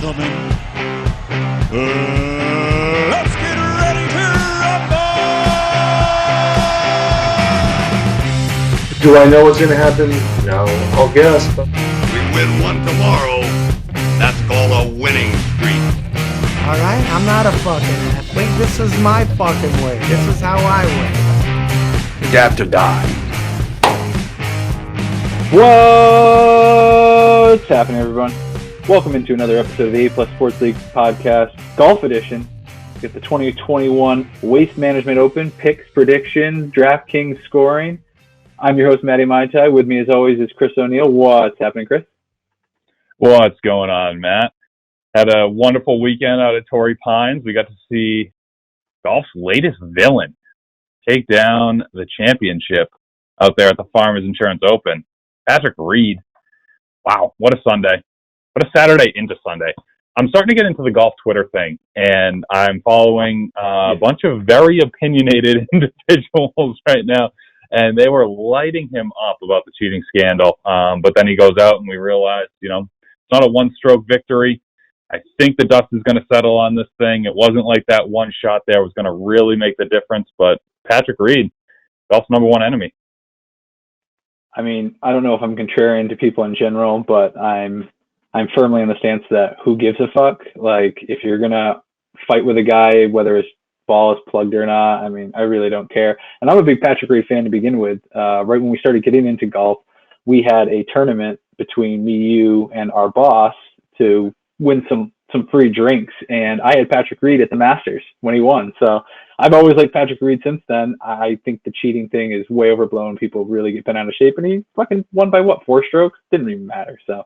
gentlemen, let's get ready to rumble! Do I know what's going to happen? No, I'll guess. But We win one tomorrow. That's called a winning streak. All right, I'm not a fucking athlete. This is my fucking way. This is how I win. adapt or die. What's happening, everyone? Welcome into another episode of the A+ Sports League podcast, Golf Edition. We get the 2021 Waste Management Open, picks, predictions, DraftKings scoring. I'm your host, Matty Maitai. With me, as always, is Chris O'Neill. What's happening, Chris? What's going on, Matt? Had a wonderful weekend out at Torrey Pines. We got to see golf's latest villain take down the championship out there at the Farmers Insurance Open. Patrick Reed. Wow, what a Sunday. What a Saturday into Sunday. I'm starting to get into the golf Twitter thing, and I'm following a bunch of very opinionated individuals right now, and they were lighting him up about the cheating scandal. But then he goes out, and we realize, it's not a one-stroke victory. I think the dust is going to settle on this thing. It wasn't like that one shot there was going to really make the difference, but Patrick Reed, golf's number one enemy. I mean, I don't know if I'm contrarian to people in general, but I'm firmly in the stance that who gives a fuck? Like, if you're going to fight with a guy, whether his ball is plugged or not, I mean, I really don't care. And I'm a big Patrick Reed fan to begin with. Right when we started getting into golf, we had a tournament between me, you, and our boss to win some free drinks. And I had Patrick Reed at the Masters when he won. So I've always liked Patrick Reed since then. I think the cheating thing is way overblown. People really get bent out of shape. And he fucking won by 4 strokes? Didn't even matter. So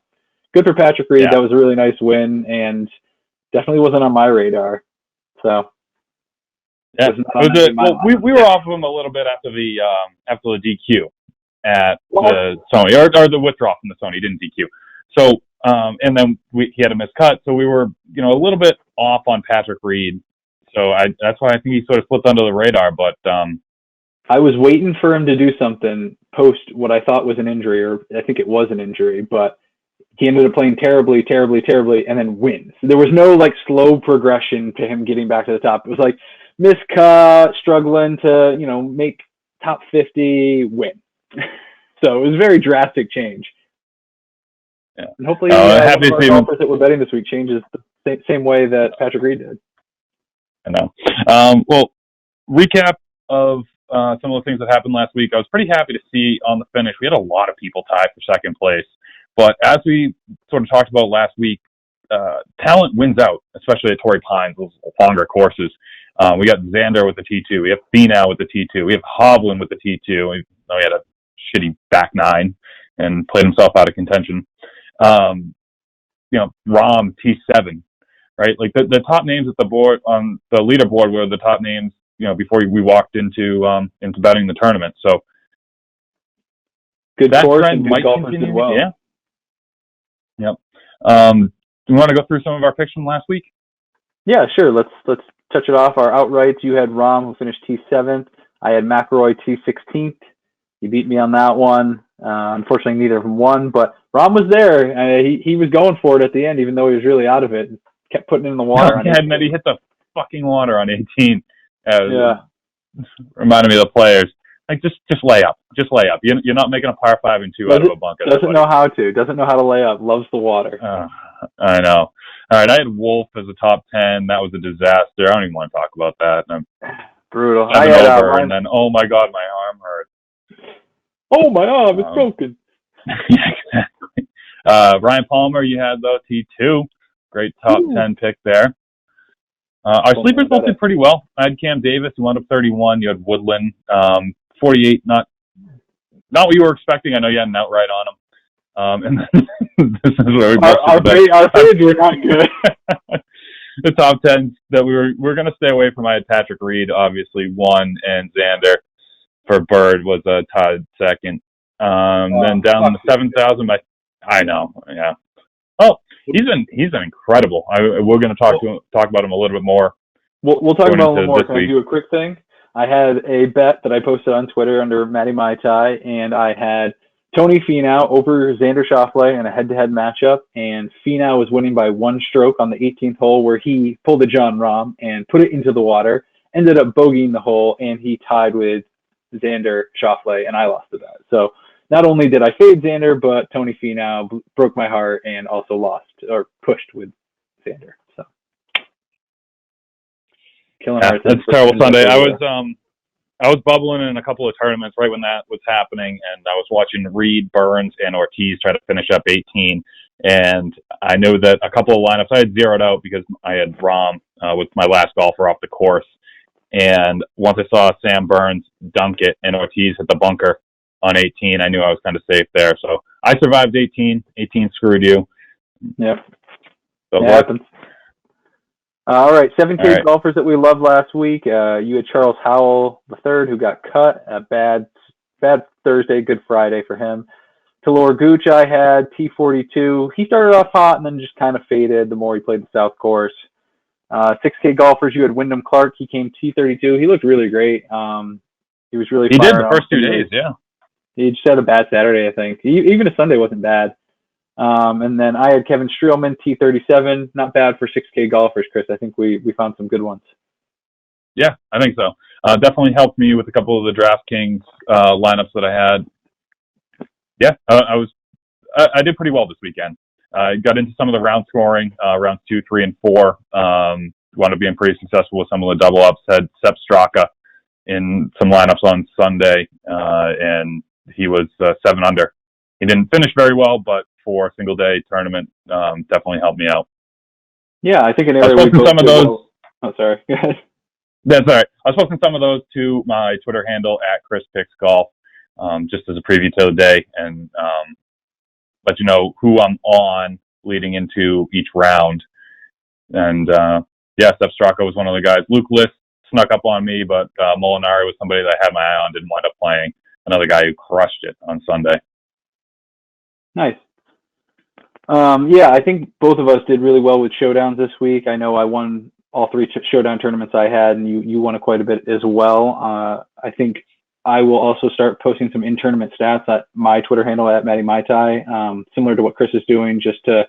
good for Patrick Reed. Yeah. That was a really nice win, and definitely wasn't on my radar. So yeah, we were off of him a little bit after the DQ at the Sony, or the withdrawal from the Sony. He didn't DQ. So and then he had a miscut, so we were a little bit off on Patrick Reed. So that's why I think he sort of slipped under the radar. But I was waiting for him to do something post what I thought was an injury, or I think it was an injury, but he ended up playing terribly, and then wins. There was no slow progression to him getting back to the top. It was like miscut, struggling to make top 50, win. So it was a very drastic change. Yeah. And hopefully our golfers that we're betting this week changes the same way that Patrick Reed did. I know. Well, recap of some of the things that happened last week. I was pretty happy to see on the finish. We had a lot of people tie for second place. But as we sort of talked about last week, talent wins out, especially at Torrey Pines, those longer courses. We got Xander with the T2. We have Finau with the T2. We have Hovland with the T2. We had a shitty back nine and played himself out of contention. Rahm T7, right? Like the top names at the board on the leaderboard were the top names, before we walked into betting the tournament. So good course and good golfers as well. Yeah. Yep. Do you want to go through some of our picks from last week? Yeah, sure. Let's touch it off. Our outrights, you had Rahm, who finished T7th. I had McIlroy T16th. You beat me on that one. Unfortunately, neither of them won, but Rahm was there. He was going for it at the end, even though he was really out of it. Kept putting it in the water. He hit the fucking water on 18. Yeah. Reminded me of the players. Just lay up. Just lay up. You're not making a par 5 and 2 out of a bunker. Doesn't know how to lay up. Loves the water. I know. All right, I had Wolf as a top 10. That was a disaster. I don't even want to talk about that. Brutal. I had over, and then, oh my God, my arm hurt. Oh, my arm is broken. Yeah, exactly. Ryan Palmer, you had, though, T2. Great top 10 pick there. Our sleepers both did pretty well. I had Cam Davis, who wound up 31. You had Woodland, 48. Not what you were expecting. I know you had an outright on him. And then this is where our fades were not good. The top 10 that we're going to stay away from. I had Patrick Reed, obviously, 1, and Xander for Bird was tied second. Then down in the 7,000, I know, yeah. Oh, he's been incredible. We're going to talk about him a little bit more. We'll talk about him a little more. Can I do a quick thing? I had a bet that I posted on Twitter under Matty Mai Tai, and I had Tony Finau over Xander Schauffele in a head-to-head matchup, and Finau was winning by 1 stroke on the 18th hole, where he pulled a John Rahm and put it into the water, ended up bogeying the hole, and he tied with Xander Schauffele, and I lost the bet. So not only did I fade Xander, but Tony Finau broke my heart and also lost or pushed with Xander. So killing hearts. That's a terrible Sunday. I was bubbling in a couple of tournaments right when that was happening, and I was watching Reed, Burns, and Ortiz try to finish up 18. And I knew that a couple of lineups I had zeroed out because I had Rahm with my last golfer off the course. And once I saw Sam Burns dunk it and Ortiz hit the bunker on 18, I knew I was kind of safe there. So I survived 18. 18 screwed you. Yep. So it happens. All right, 7K All right. golfers that we loved last week. You had Charles Howell III, who got cut. A bad Thursday, good Friday for him. Talor Gooch, I had T42. He started off hot and then just kind of faded the more he played the South Course. 6K golfers, you had Wyndham Clark. He came T32. He looked really great. He was really. He did the first 2 days, yeah. He just had a bad Saturday, I think. Even a Sunday wasn't bad. And then I had Kevin Streelman, T37. Not bad for 6K golfers, Chris. I think we found some good ones. Yeah, I think so. Definitely helped me with a couple of the DraftKings lineups that I had. Yeah, I did pretty well this weekend. I got into some of the round scoring, rounds 2, 3, and 4. Wound up being pretty successful with some of the double ups. Had Sepp Straka in some lineups on Sunday, and he was 7 under. He didn't finish very well, but for a single day tournament, definitely helped me out. Yeah, I think an area we both some of those. Well. Oh, sorry. Go ahead. That's all right. I was posting some of those to my Twitter handle at ChrisPicksGolf, just as a preview to the day, and let you know who I'm on leading into each round. And yeah, Sepp Straka was one of the guys. Luke List snuck up on me, but Molinari was somebody that I had my eye on, didn't wind up playing. Another guy who crushed it on Sunday. Nice. Yeah, I think both of us did really well with showdowns this week. I know I won all 3 showdown tournaments I had, and you won quite a bit as well. I think I will also start posting some in-tournament stats at my Twitter handle at Matty Maitai, similar to what Chris is doing, just to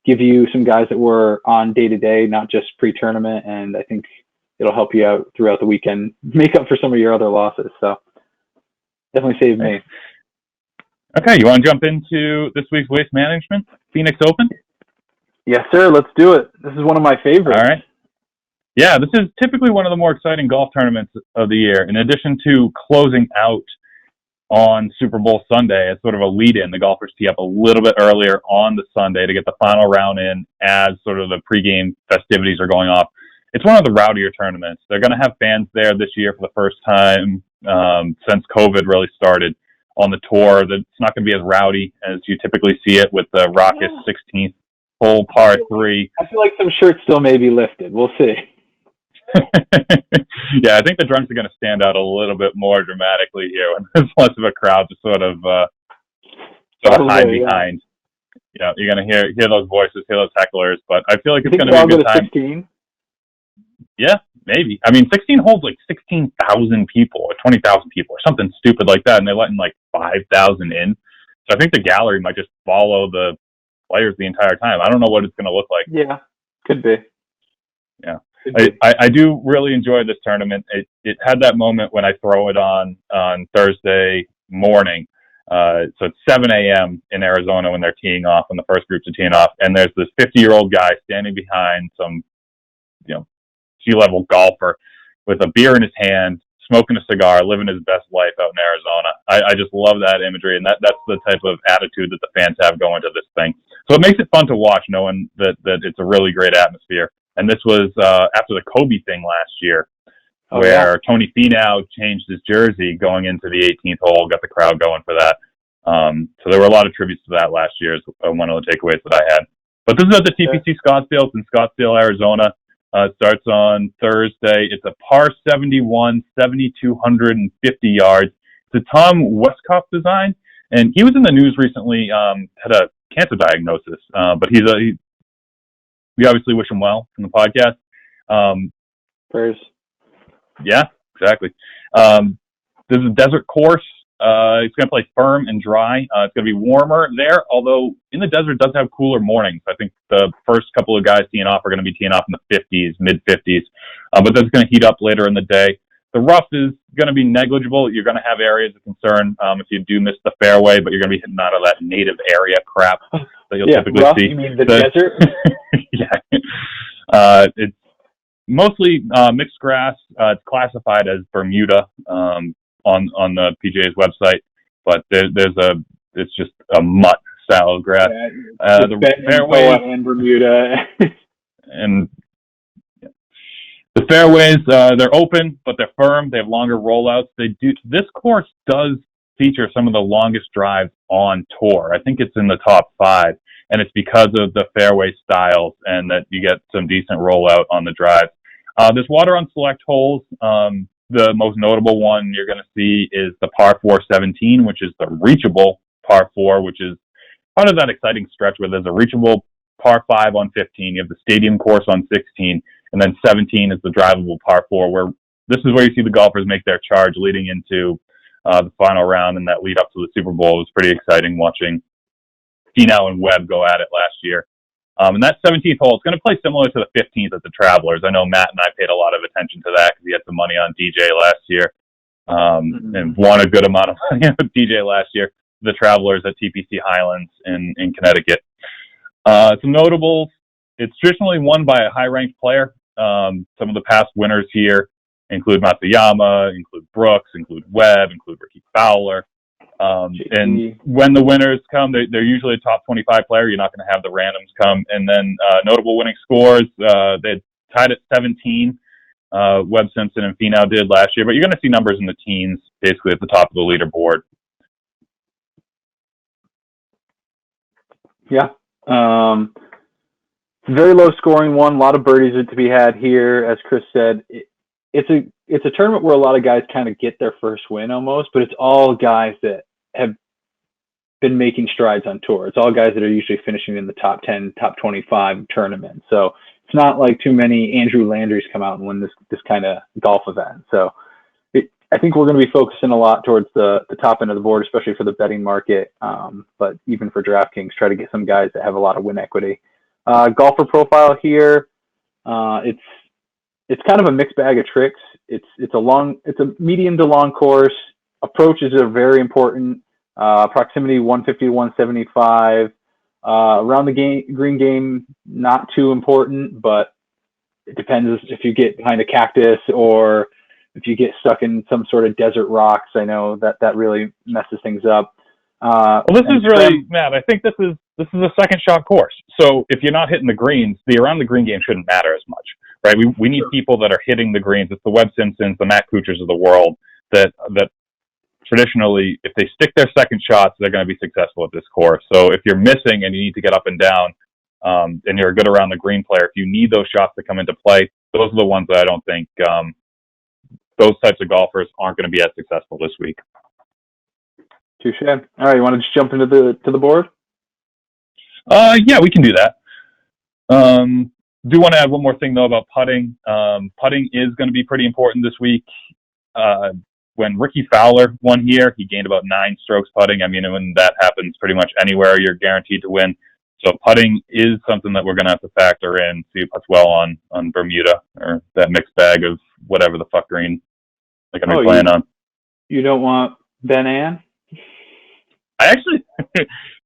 give you some guys that were on day-to-day, not just pre-tournament, and I think it'll help you out throughout the weekend, make up for some of your other losses. So definitely saved me. Okay, you want to jump into this week's Waste Management Phoenix Open? Yes, sir. Let's do it. This is one of my favorites. All right. Yeah, this is typically one of the more exciting golf tournaments of the year. In addition to closing out on Super Bowl Sunday as sort of a lead-in, the golfers tee up a little bit earlier on the Sunday to get the final round in as sort of the pregame festivities are going off. It's one of the rowdier tournaments. They're going to have fans there this year for the first time since COVID really started on the tour. It's not going to be as rowdy as you typically see it with the raucous 16th hole par 3. I feel like some shirts still may be lifted. We'll see. Yeah, I think the drunks are going to stand out a little bit more dramatically here when there's less of a crowd to sort of hide behind. Yeah, you're going to hear those voices, hear those hecklers, but I feel like it's going to be a good time. 16? Yeah, maybe. I mean, 16 holds like 16,000 people or 20,000 people or something stupid like that, and they're letting like 5,000 in. So I think the gallery might just follow the players the entire time. I don't know what it's going to look like. Yeah, could be. Yeah. I do really enjoy this tournament. It had that moment when I throw it on Thursday morning. So it's 7 a.m. in Arizona when they're teeing off, when the first groups are teeing off, and there's this 50-year-old guy standing behind some, sea-level golfer with a beer in his hand, smoking a cigar, living his best life out in Arizona. I just love that imagery, and that's the type of attitude that the fans have going to this thing. So it makes it fun to watch, knowing that it's a really great atmosphere. And this was after the Kobe thing last year, where Tony Finau changed his jersey going into the 18th hole, got the crowd going for that. So there were a lot of tributes to that last year, is one of the takeaways that I had. But this is at the TPC Scottsdale. It's in Scottsdale, Arizona. It starts on Thursday. It's a par 71, 7,250 yards. It's a Tom Westcott design, and he was in the news recently. Had a cancer diagnosis, but we obviously wish him well from the podcast. Prayers. Yeah, exactly. This is a desert course. It's going to play firm and dry. It's going to be warmer there, although in the desert it does have cooler mornings. I think the first couple of guys teeing off are going to be teeing off in the 50s, mid-50s, but that's going to heat up later in the day. The rough is going to be negligible. You're going to have areas of concern if you do miss the fairway, but you're going to be hitting out of that native area crap that you'll typically rough, see. You mean the desert? Yeah. It's mostly mixed grass. It's classified as Bermuda on the PGA's website, but it's just a mutt style of grass. Yeah, the fairways and Bermuda. and the fairways, they're open, but they're firm. They have longer rollouts. This course does feature some of the longest drives on tour. I think it's in the top 5, and it's because of the fairway styles and that you get some decent rollout on the drives. There's water on select holes. The most notable one you're going to see is the par 4 17, which is the reachable par 4, which is part of that exciting stretch where there's a reachable par 5 on 15. You have the stadium course on 16, and then 17 is the drivable par 4, where this is where you see the golfers make their charge leading into the final round and that lead up to the Super Bowl. It was pretty exciting watching Finau and Webb go at it last year. And that 17th hole is going to play similar to the 15th at the Travelers. I know Matt and I paid a lot of attention to that because he had some money on DJ last year and won a good amount of money on DJ last year. The Travelers at TPC Highlands in Connecticut. Some notables. It's traditionally won by a high-ranked player. Some of the past winners here include Matsuyama, include Brooks, include Webb, include Ricky Fowler. And when the winners come, they're usually a top 25 player. You're not going to have the randoms come. And then notable winning scores, they tied at 17. Webb Simpson and Finau did last year. But you're going to see numbers in the teens, basically at the top of the leaderboard. Yeah. Very low scoring one. A lot of birdies are to be had here. As Chris said, it's a tournament where a lot of guys kind of get their first win almost, but it's all guys that have been making strides on tour. It's all guys that are usually finishing in the top 10, top 25 tournaments. So it's not like too many Andrew Landrys come out and win this kind of golf event. So I think we're going to be focusing a lot towards the top end of the board, especially for the betting market. But even for DraftKings, try to get some guys that have a lot of win equity. Golfer profile here. It's kind of a mixed bag of tricks. It's a medium to long course. Approaches are very important. Proximity 150 to 175. Around the green game, not too important, but it depends if you get behind a cactus or if you get stuck in some sort of desert rocks. I know that really messes things up. Well, this is really, Matt, I think this is a second shot course. So if you're not hitting the greens, the around the green game shouldn't matter as much, right? We need people that are hitting the greens. It's the Webb Simpsons, the Matt Kuchars of the world that traditionally, if they stick their second shots, they're going to be successful at this course. So if you're missing and you need to get up and down, and you're a good around the green player, if you need those shots to come into play, those are the ones that I don't think those types of golfers aren't going to be as successful this week. Touche. All right, you want to just jump into the board? Yeah, we can do that. Do want to add one more thing though about putting. Putting is going to be pretty important this week. When Ricky Fowler won here, he gained about 9 strokes putting. I mean, when that happens pretty much anywhere, you're guaranteed to win. So putting is something that we're going to have to factor in, see if it's well on Bermuda or that mixed bag of whatever the fuck green they're going to be playing on. You don't want Ben Ann? I actually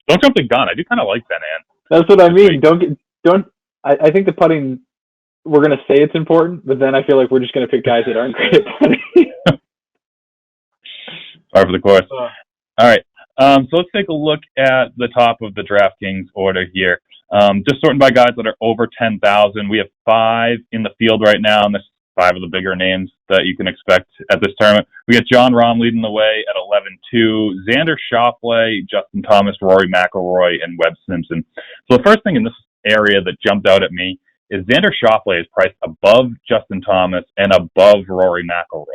don't jump the gun. I do kind of like Ben Ann. That's what I mean. I think the putting, we're going to say it's important, but then I feel like we're just going to pick guys that aren't great at putting. Par for the course. All right. So let's take a look at the top of the DraftKings order here. Just sorting by guys that are over 10,000. We have 5 in the field right now, and this is 5 of the bigger names that you can expect at this tournament. We got John Rahm leading the way at 11-2, Xander Schauffele, Justin Thomas, Rory McIlroy, and Webb Simpson. So the first thing in this area that jumped out at me is Xander Schauffele is priced above Justin Thomas and above Rory McIlroy.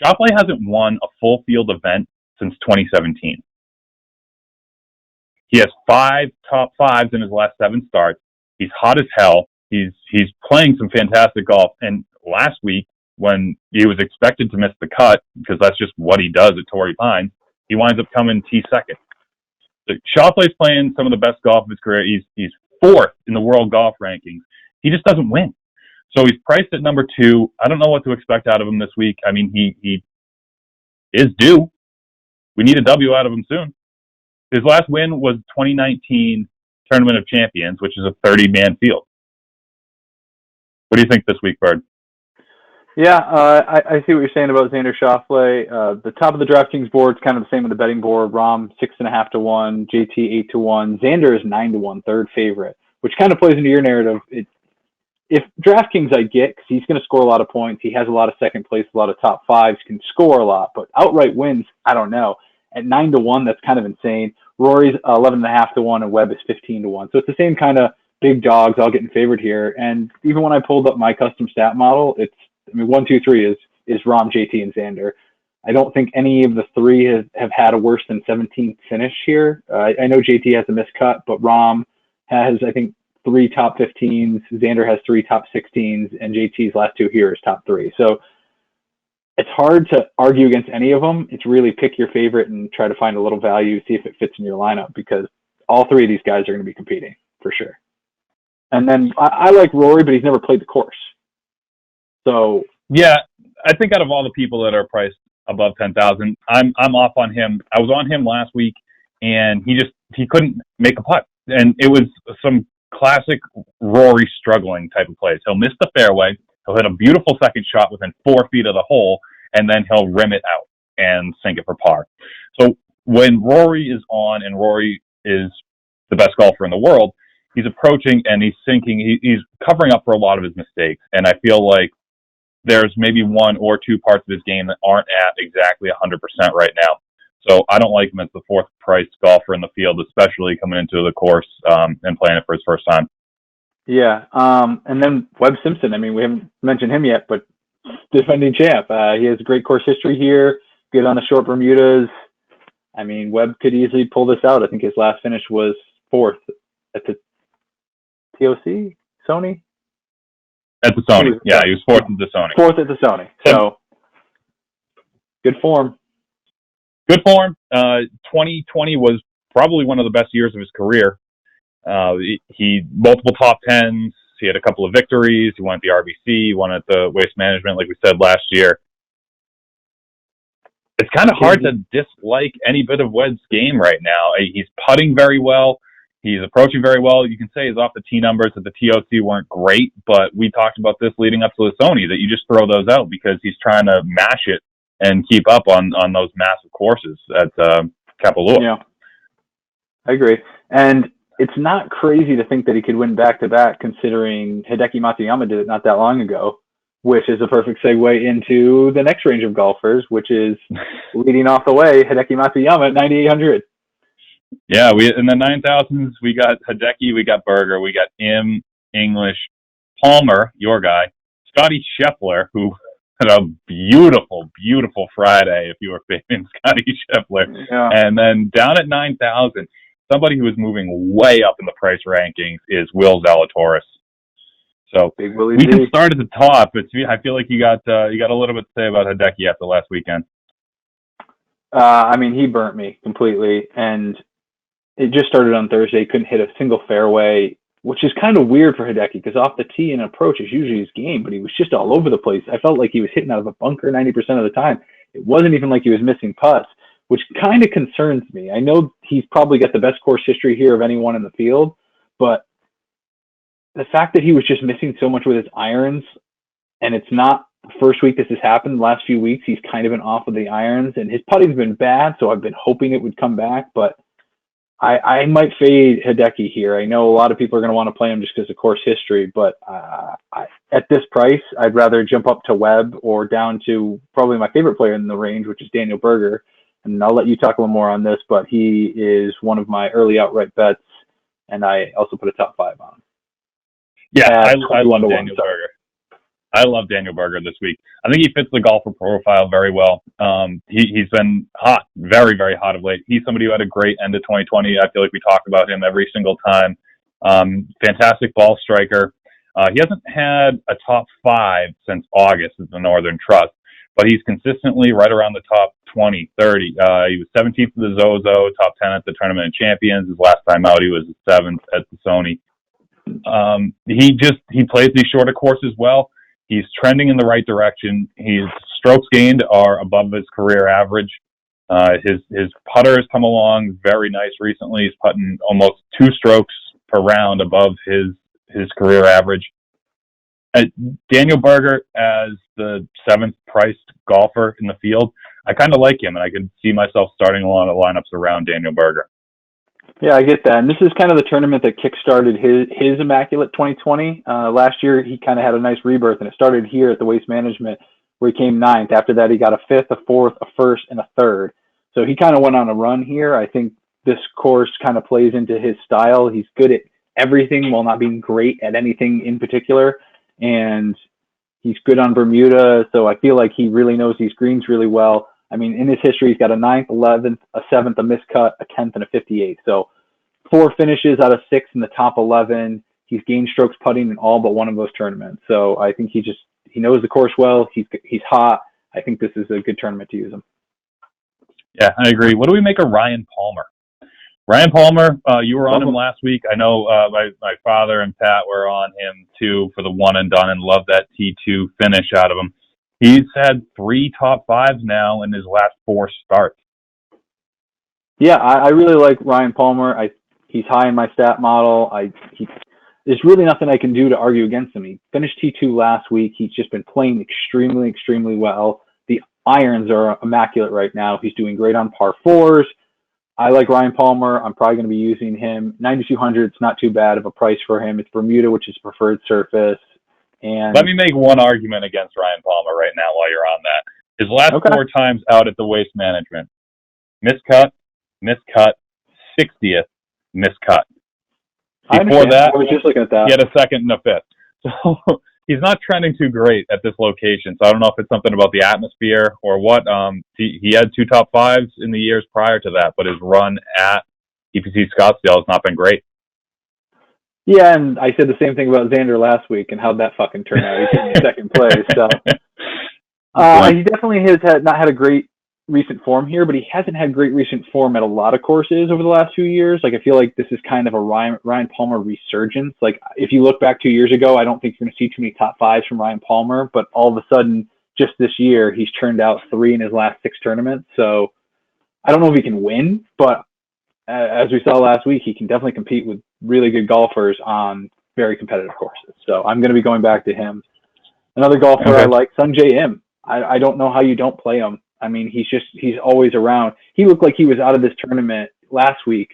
Schauffele hasn't won a full field event since 2017. He has 5 top 5s in his last 7 starts. He's hot as hell. He's playing some fantastic golf. And last week, when he was expected to miss the cut, because that's just what he does at Torrey Pines, He winds up coming T2nd. So Schauffele's playing some of the best golf of his career. He's 4th in the world golf rankings. He just doesn't win. So he's priced at number 2. I don't know what to expect out of him this week. I mean, he is due. We need a W out of him soon. His last win was 2019 Tournament of Champions, which is a 30-man field. What do you think this week, Bird? Yeah, I see what you're saying about Xander Schauffele. The top of the DraftKings board is kind of the same with the betting board. Rahm 6.5 to 1, JT 8 to 1, Xander is 9 to 1, third favorite, which kind of plays into your narrative. If DraftKings I get, because he's going to score a lot of points, he has a lot of second place, a lot of top fives, can score a lot, but outright wins, I don't know. At 9 to 1, that's kind of insane. Rory's 11.5 to 1, and Webb is 15 to 1. So it's the same kind of big dogs all getting favored here. And even when I pulled up my custom stat model, 1, 2, 3 is Rahm, JT, and Xander. I don't think any of the three have had a worse than 17th finish here. I know JT has a miscut, but Rahm has, I think, 3 top 15s. Xander has 3 top 16s, and JT's last 2 here is top 3. So it's hard to argue against any of them. It's really pick your favorite and try to find a little value, see if it fits in your lineup, because all 3 of these guys are going to be competing for sure. And then I like Rory, but he's never played the course. So yeah, I think out of all the people that are priced above 10,000, I'm off on him. I was on him last week, and he couldn't make a putt, and it was some classic Rory struggling type of plays. He'll miss the fairway, he'll hit a beautiful second shot within 4 feet of the hole, and then he'll rim it out and sink it for par. So when Rory is on, and Rory is the best golfer in the world, he's approaching and he's sinking. He's covering up for a lot of his mistakes, and I feel like there's maybe 1 or 2 parts of his game that aren't at exactly 100% right now. So I don't like him as the 4th priced golfer in the field, especially coming into the course and playing it for his first time. Yeah, and then Webb Simpson. I mean, we haven't mentioned him yet, but defending champ. He has a great course history here, good on the short Bermudas. I mean, Webb could easily pull this out. I think his last finish was 4th at the TOC, Sony? At the Sony. Yeah, he was 4th at the Sony. 4th at the Sony. So, good form. Good form. 2020 was probably one of the best years of his career. He multiple top 10s. He had a couple of victories. He won at the RBC. He won at the Waste Management, like we said last year. It's kind of hard to dislike any bit of Webb's game right now. He's putting very well. He's approaching very well. You can say his off the tee numbers at the TOC weren't great, but we talked about this leading up to the Sony, that you just throw those out because he's trying to mash it and keep up on those massive courses at Kapalua. Yeah, I agree. And it's not crazy to think that he could win back-to-back, considering Hideki Matsuyama did it not that long ago, which is a perfect segue into the next range of golfers, which is leading off the way, Hideki Matsuyama at 9,800. Yeah, in the 9,000s, we got Hideki, we got Berger, we got English, Palmer, your guy, Scotty Scheffler, who had a beautiful, beautiful Friday if you were favoring Scotty Scheffler. Yeah. And then down at 9,000, somebody who is moving way up in the price rankings is Will Zalatoris. So Big Willie we D. can start at the top, but I feel like you got a little bit to say about Hideki after last weekend. I mean, he burnt me completely, and it just started on Thursday. Couldn't hit a single fairway, which is kind of weird for Hideki because off the tee and approach is usually his game, but he was just all over the place. I felt like he was hitting out of a bunker 90% of the time. It wasn't even like he was missing putts, which kind of concerns me. I know he's probably got the best course history here of anyone in the field, but the fact that he was just missing so much with his irons, and it's not the first week this has happened. The last few weeks, he's kind of been off of the irons, and his putting's been bad, so I've been hoping it would come back, but I might fade Hideki here. I know a lot of people are going to want to play him just because of course history, but at this price, I'd rather jump up to Webb or down to probably my favorite player in the range, which is Daniel Berger. And I'll let you talk a little more on this, but he is one of my early outright bets, and I also put a top 5 on him. Yeah, I love Daniel Berger. I love Daniel Berger this week. I think he fits the golfer profile very well. He's been hot, very, very hot of late. He's somebody who had a great end of 2020. I feel like we talk about him every single time. Fantastic ball striker. He hasn't had a top 5 since August at the Northern Trust, but he's consistently right around the top 20, 30. He was 17th at the Zozo, top 10 at the Tournament of Champions. His last time out, he was 7th at the Sony. He plays these shorter courses well. He's trending in the right direction. His strokes gained are above his career average. His putter has come along very nice recently. He's putting almost 2 strokes per round above his career average. Daniel Berger as the 7th priced golfer in the field, I kind of like him, and I could see myself starting a lot of lineups around Daniel Berger. Yeah, I get that. And this is kind of the tournament that kickstarted his immaculate 2020. Last year, he kind of had a nice rebirth, and it started here at the Waste Management, where he came 9th. After that, he got a 5th, a 4th, a 1st, and a 3rd. So he kind of went on a run here. I think this course kind of plays into his style. He's good at everything while not being great at anything in particular. And he's good on Bermuda, so I feel like he really knows these greens really well. I mean, in his history, he's got a 9th, 11th, a 7th, a miscut, a 10th, and a 58th. So 4 finishes out of 6 in the top 11. He's gained strokes putting in all but one of those tournaments. So I think he knows the course well. He's hot. I think this is a good tournament to use him. Yeah, I agree. What do we make of Ryan Palmer? Ryan Palmer, you were on him last week. I know my father and Pat were on him too for the one and done, and love that T2 finish out of him. He's had 3 top 5s now in his last 4 starts. Yeah, I really like Ryan Palmer. He's high in my stat model. There's really nothing I can do to argue against him. He finished T2 last week. He's just been playing extremely, extremely well. The irons are immaculate right now. He's doing great on par 4s. I like Ryan Palmer. I'm probably going to be using him. 9,200, it's not too bad of a price for him. It's Bermuda, which is preferred surface. And let me make one argument against Ryan Palmer right now while you're on that. His last 4 times out at the Waste Management, miscut, 60th, miscut. Before that, I was just looking at that. He had a 2nd and a 5th. So he's not trending too great at this location. So I don't know if it's something about the atmosphere or what. He had 2 top 5s in the years prior to that, but his run at EPC Scottsdale has not been great. Yeah, and I said the same thing about Xander last week and how'd that fucking turn out. He's in 2nd place. So he definitely has not had a great recent form here, but he hasn't had great recent form at a lot of courses over the last few years. Like, I feel like this is kind of a Ryan Palmer resurgence. Like, if you look back 2 years ago, I don't think you're going to see too many top 5s from Ryan Palmer, but all of a sudden, just this year, he's turned out 3 in his last 6 tournaments. So I don't know if he can win, but as we saw last week, he can definitely compete with really good golfers on very competitive courses. So I'm going to be going back to him. Another golfer I like, Sungjae Im. I don't know how you don't play him. I mean, he's always around. He looked like he was out of this tournament last week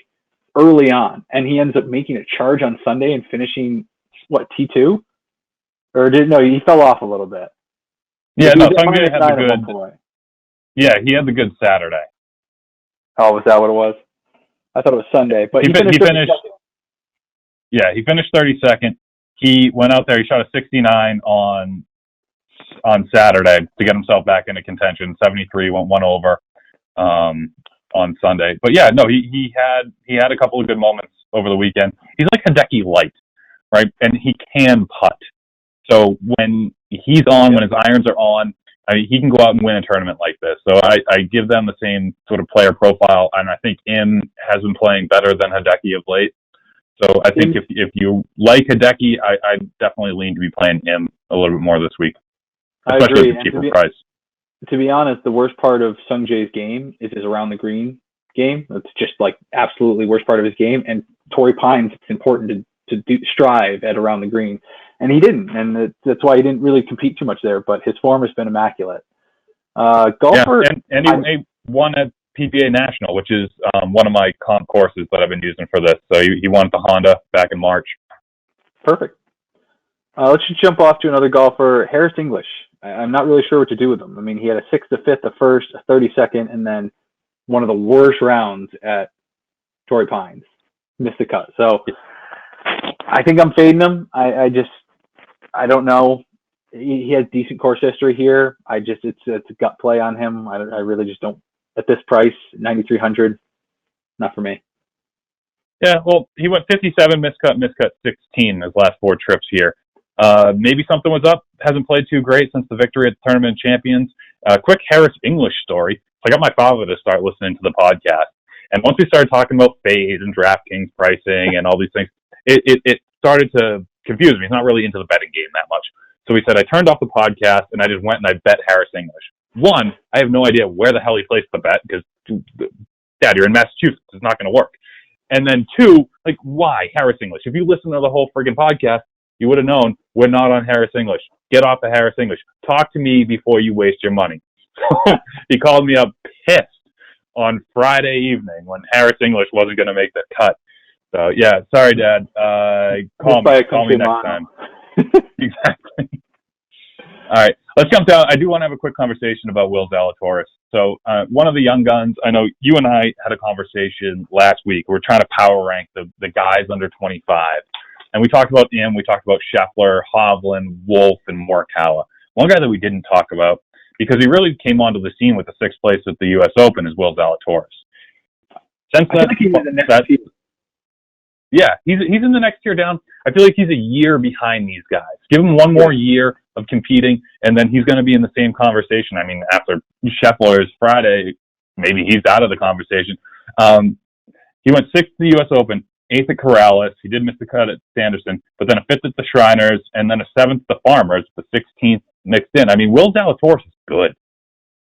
early on, and he ends up making a charge on Sunday and finishing, T2? Or he fell off a little bit. Yeah, no, Sungjae had the good. Yeah, he had the good Saturday. Oh, was that what it was? I thought it was Sunday, but he finished. Yeah, he finished 32nd. He went out there. He shot a 69 on Saturday to get himself back into contention. 73 went 1 over on Sunday. But yeah, no, he had a couple of good moments over the weekend. He's like Hideki light, right? And he can putt. So when he's on, when his irons are on, I mean, he can go out and win a tournament like this. So I give them the same sort of player profile, and I think Im has been playing better than Hideki of late. So I think if you like Hideki, I definitely lean to be playing Im a little bit more this week. Especially at a cheaper price. To be honest, the worst part of Sungjae's game is his around the green game. It's just like absolutely worst part of his game. And Torrey Pines, it's important to strive at around the green. And he didn't. And that's why he didn't really compete too much there. But his form has been immaculate. Golfer. Yeah, and he won at PPA National, which is one of my comp courses that I've been using for this. So he won at the Honda back in March. Perfect. Let's just jump off to another golfer, Harris English. I'm not really sure what to do with him. I mean, he had a 6th, a 5th, a 1st, a 32nd, and then one of the worst rounds at Torrey Pines. Missed the cut. So I think I'm fading him. I don't know. He has decent course history here. It's a gut play on him. I really just don't, at this price, 9,300, not for me. Yeah, well, he went 57, miscut 16 in his last 4 trips here. Maybe something was up. Hasn't played too great since the victory at the Tournament of Champions. Quick Harris English story. So I got my father to start listening to the podcast. And once we started talking about fade and DraftKings pricing and all these things, it started to confuse me. He's not really into the betting game that much. So he said, I turned off the podcast and I just went and I bet Harris English. One, I have no idea where the hell he placed the bet because, Dad, you're in Massachusetts. It's not going to work. And then two, like, why Harris English? If you listen to the whole friggin' podcast, you would have known we're not on Harris English. Get off of Harris English. Talk to me before you waste your money. He called me up pissed on Friday evening when Harris English wasn't going to make the cut. So, yeah, sorry, Dad. Call me next time. Exactly. All right, let's jump down. I do want to have a quick conversation about Will Zalatoris. So one of the young guns, I know you and I had a conversation last week. We're trying to power rank the guys under 25. And we talked about him. We talked about Scheffler, Hovland, Wolf, and Morikawa. One guy that we didn't talk about, because he really came onto the scene with the sixth place at the U.S. Open, is Will Zalatoris. Since that, yeah, he's in the next tier down. I feel like he's a year behind these guys. Give him one more year of competing, and then he's going to be in the same conversation. I mean, after Scheffler's Friday, maybe he's out of the conversation. He went sixth at the U.S. Open, eighth at Corrales. He did miss the cut at Sanderson, but then a fifth at the Shriners, and then a seventh at the Farmers, the 16th mixed in. I mean, Will Zalatoris is good.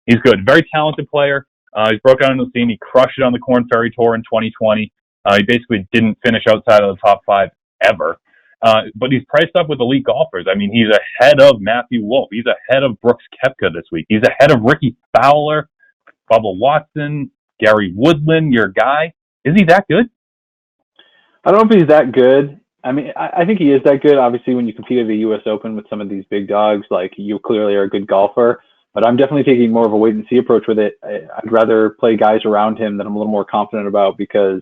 He's good. Very talented player. He's broke out into the scene. He crushed it on the Korn Ferry Tour in 2020. He basically didn't finish outside of the top five ever. But he's priced up with elite golfers. I mean, he's ahead of Matthew Wolff. He's ahead of Brooks Koepka this week. He's ahead of Ricky Fowler, Bubba Watson, Gary Woodland, your guy. Is he that good? I don't know if he's that good. I mean, I think he is that good. Obviously, when you compete at the U.S. Open with some of these big dogs, like, you clearly are a good golfer. But I'm definitely taking more of a wait-and-see approach with it. I'd rather play guys around him that I'm a little more confident about, because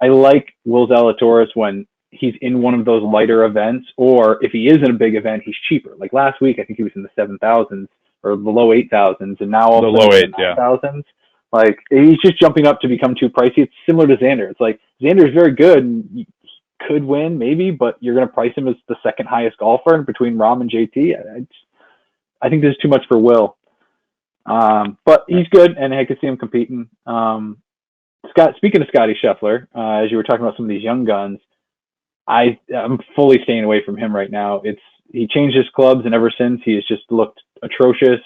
I like Will Zalatoris when he's in one of those lighter events, or if he is in a big event, he's cheaper. Like last week, I think he was in the 7,000s or the low 8,000s, and now the low 8,000s. Yeah. Like, he's just jumping up to become too pricey. It's similar to Xander. It's like, Xander's very good and he could win maybe, but you're going to price him as the second highest golfer between Rahm and JT. I think there's too much for Will. But he's good, and I could see him competing. Speaking of Scotty Scheffler, as you were talking about some of these young guns, I'm fully staying away from him right now. He changed his clubs, and ever since he has just looked atrocious.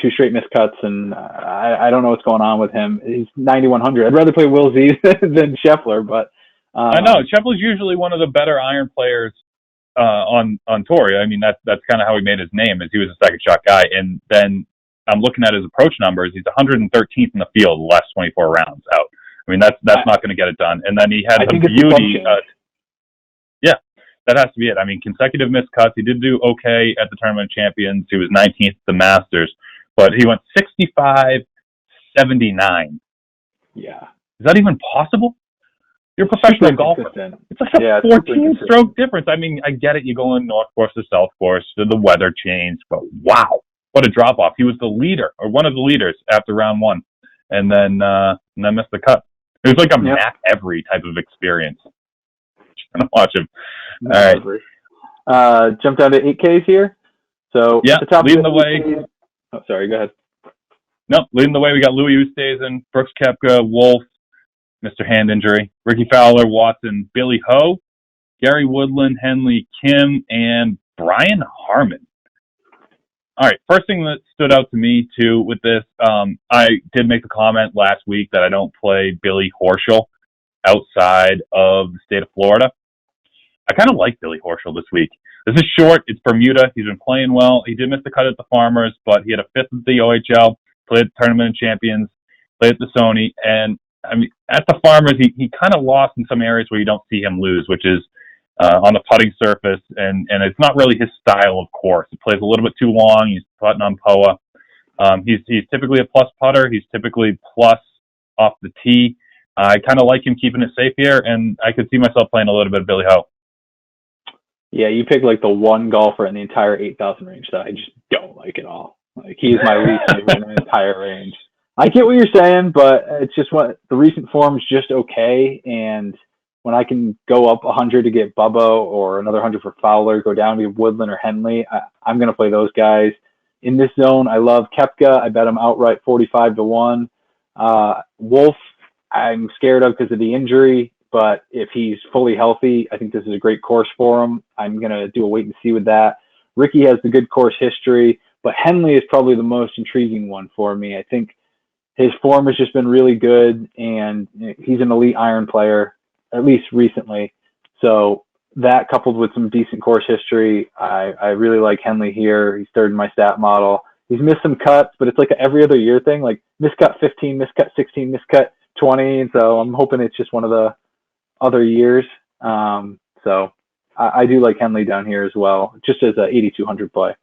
2 straight miscuts, and I don't know what's going on with him. He's 9,100. I'd rather play Will Z than Scheffler, but I know Scheffler's usually one of the better iron players on tour. I mean, that's kind of how he made his name, is he was a second shot guy. And then I'm looking at his approach numbers. He's 113th in the field the last 24 rounds out. I mean, that's not going to get it done. And then he had some beauty. Yeah, that has to be it. I mean, consecutive missed cuts. He did do okay at the Tournament of Champions. He was 19th at the Masters, but he went 65-79. Yeah. Is that even possible? You're a professional golfer. It's like a 14-stroke difference. I mean, I get it. You go in North Course to South Course, the weather changed, but wow, what a drop-off. He was the leader, or one of the leaders, after round one, and then missed the cut. It was like a Matt Every type of experience. Trying to watch him. All right. Jump down to 8Ks here. So yeah, the top leading the way. Oh, sorry, go ahead. No, leading the way, we got Louis Oosthuizen, Brooks Koepka, Wolf, Mr. Hand Injury, Ricky Fowler, Watson, Billy Ho, Gary Woodland, Henley Kim, and Brian Harman. All right, first thing that stood out to me, too, with this, I did make the comment last week that I don't play Billy Horschel outside of the state of Florida. I kind of like Billy Horschel this week. This is short. It's Bermuda. He's been playing well. He did miss the cut at the Farmers, but he had a fifth at the OHL, played at the Tournament of Champions, played at the Sony, and I mean, at the Farmers, he kind of lost in some areas where you don't see him lose, which is on the putting surface, and it's not really his style of course. He plays a little bit too long. He's putting on POA. He's typically a plus putter. He's typically plus off the tee. I kind of like him keeping it safe here, and I could see myself playing a little bit of Billy Ho. Yeah, you pick like the one golfer in the entire 8,000 range that I just don't like at all. Like, he's my least favorite in the entire range. I get what you're saying, but it's just what the recent form's just okay. And when I can go up 100 to get Bubba, or another 100 for Fowler, go down to Woodland or Henley, I'm going to play those guys. in this zone, I love Koepka. I bet him outright 45-1. Wolf, I'm scared of because of the injury, but if he's fully healthy, I think this is a great course for him. I'm going to do a wait and see with that. Ricky has the good course history, but Henley is probably the most intriguing one for me. I think his form has just been really good, and he's an elite iron player, at least recently. So that coupled with some decent course history, I really like Henley here. He's third in my stat model. He's missed some cuts, but it's like an every other year thing, like miscut 15, miscut 16, miscut 20. And so I'm hoping it's just one of the other years. So I do like Henley down here as well, just as a 8,200 play.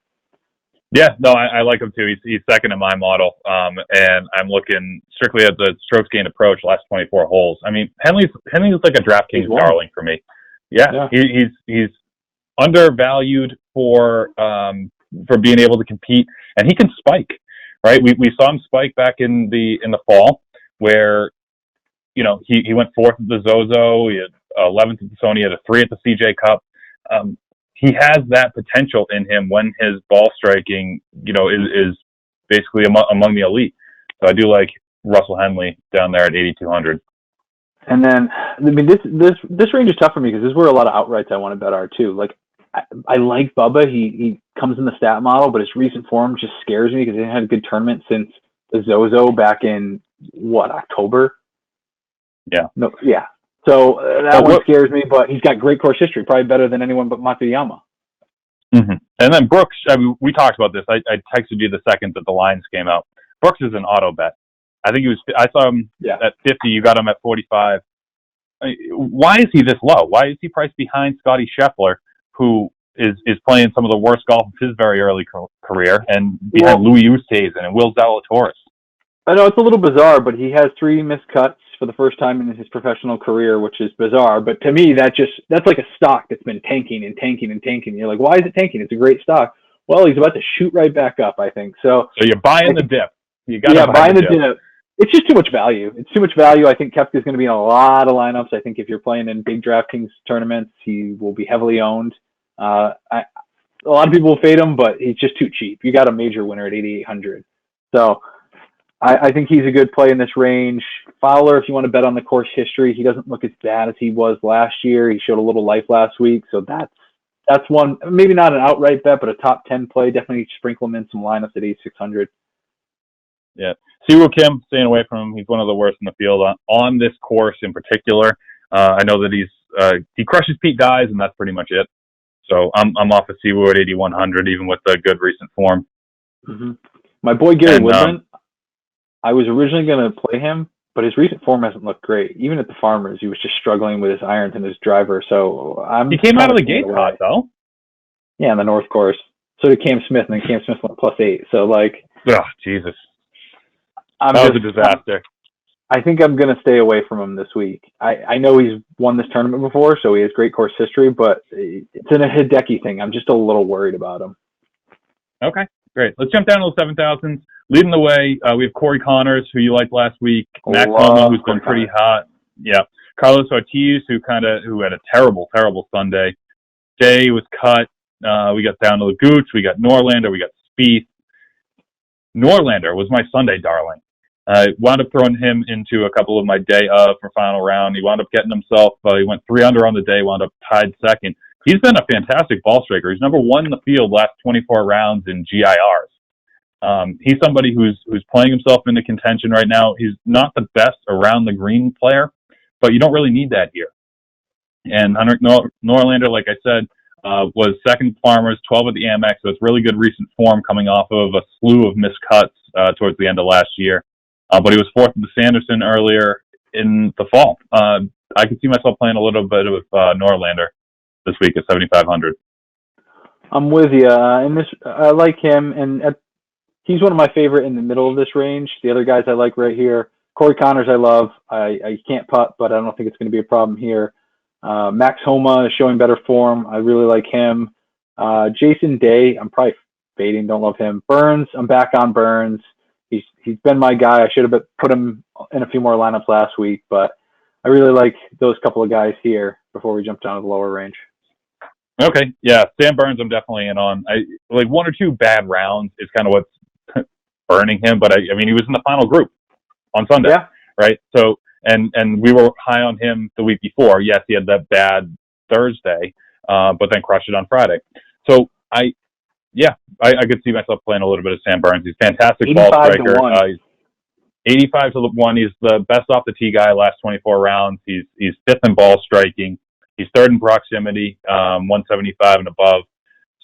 Yeah, no, I like him too. He's second in my model, and I'm looking strictly at the strokes gained approach last 24 holes. I mean, Henley's like a DraftKings darling for me. Yeah. He's undervalued for being able to compete, and he can spike. Right, we saw him spike back in the fall, where he went fourth at the Zozo, he had 11th at the Sony, he had a 3 at the CJ Cup. He has that potential in him when his ball striking, is basically among the elite. So I do like Russell Henley down there at 8,200. And then, I mean, this range is tough for me because this is where a lot of outrights I want to bet are too. Like, I like Bubba. He comes in the stat model, but his recent form just scares me because he hasn't had a good tournament since the Zozo back in October? Yeah. No, yeah. So that one scares me, but he's got great course history, probably better than anyone but Matsuyama. Mm-hmm. And then Brooks, I mean, we talked about this. I texted you the second that the lines came out. Brooks is an auto bet. I think I saw him at 50. You got him at 45. I mean, why is he this low? Why is he priced behind Scotty Scheffler, who is playing some of the worst golf of his very early career, and behind Louis Oosthuizen and Will Zalatoris? I know it's a little bizarre, but he has 3 missed cuts for the first time in his professional career, which is bizarre. But to me, that's like a stock that's been tanking and tanking and tanking. You're like, why is it tanking? It's a great stock. Well, he's about to shoot right back up, I think. So you're buying the dip. You got to buy the dip. It's just too much value. It's too much value. I think Koepka is going to be in a lot of lineups. I think if you're playing in big DraftKings tournaments, he will be heavily owned. A lot of people will fade him, but he's just too cheap. You got a major winner at 8,800. So I think he's a good play in this range. Fowler, if you want to bet on the course history, he doesn't look as bad as he was last year. He showed a little life last week. So that's one, maybe not an outright bet, but a top 10 play. Definitely sprinkle him in some lineups at 8,600. Yeah. Siwoo Kim, staying away from him. He's one of the worst in the field on this course in particular. I know that he crushes Pete guys, and that's pretty much it. So I'm off of Siwoo at 8,100, even with the good recent form. Mm-hmm. My boy Gary Woodland, I was originally going to play him, but his recent form hasn't looked great. Even at the Farmers, he was just struggling with his irons and his driver. So he came out of the gate hot, though. Yeah, in the North Course. So did Cam Smith, and then Cam Smith went +8. So oh Jesus. That was a disaster. I think I'm going to stay away from him this week. I know he's won this tournament before, so he has great course history, but it's in a Hideki thing. I'm just a little worried about him. Okay, great. Let's jump down to the 7,000s. Leading the way, we have Corey Connors, who you liked last week. Max Homa, who's been pretty hot. Yeah. Carlos Ortiz, who had a terrible, terrible Sunday. Jay was cut. We got down to the Gooch. We got Norlander. We got Spieth. Norlander was my Sunday darling. I wound up throwing him into a couple of my day of for final round. He wound up getting himself, he went 3 under on the day, wound up tied second. He's been a fantastic ball striker. He's number 1 in the field last 24 rounds in GIRs. He's somebody who's playing himself into contention right now. He's not the best around the green player, but you don't really need that here. And Henrik Norlander, like I said, was second Farmers, 12 at the Amex. So it's really good recent form coming off of a slew of missed cuts towards the end of last year. But he was 4th at the Sanderson earlier in the fall. I could see myself playing a little bit of Norlander this week at 7,500. I'm with you. I like him, and he's one of my favorite in the middle of this range. The other guys I like right here. Corey Connors I love. I can't putt, but I don't think it's going to be a problem here. Max Homa is showing better form. I really like him. Jason Day, I'm probably fading. Don't love him. Burns, I'm back on Burns. He's been my guy. I should have put him in a few more lineups last week, but I really like those couple of guys here before we jump down to the lower range. Okay, yeah, Sam Burns I'm definitely in on. I like 1 or 2 bad rounds is kind of what's burning him, but I mean he was in the final group on Sunday, Yeah. right? So and we were high on him the week before. Yes, he had that bad Thursday, but then crushed it on Friday. So I could see myself playing a little bit of Sam Burns. He's a fantastic ball 85 to striker. 1. 85 to 1. He's the best off the tee guy last 24 rounds. He's fifth in ball striking. He's third in proximity, 175 and above.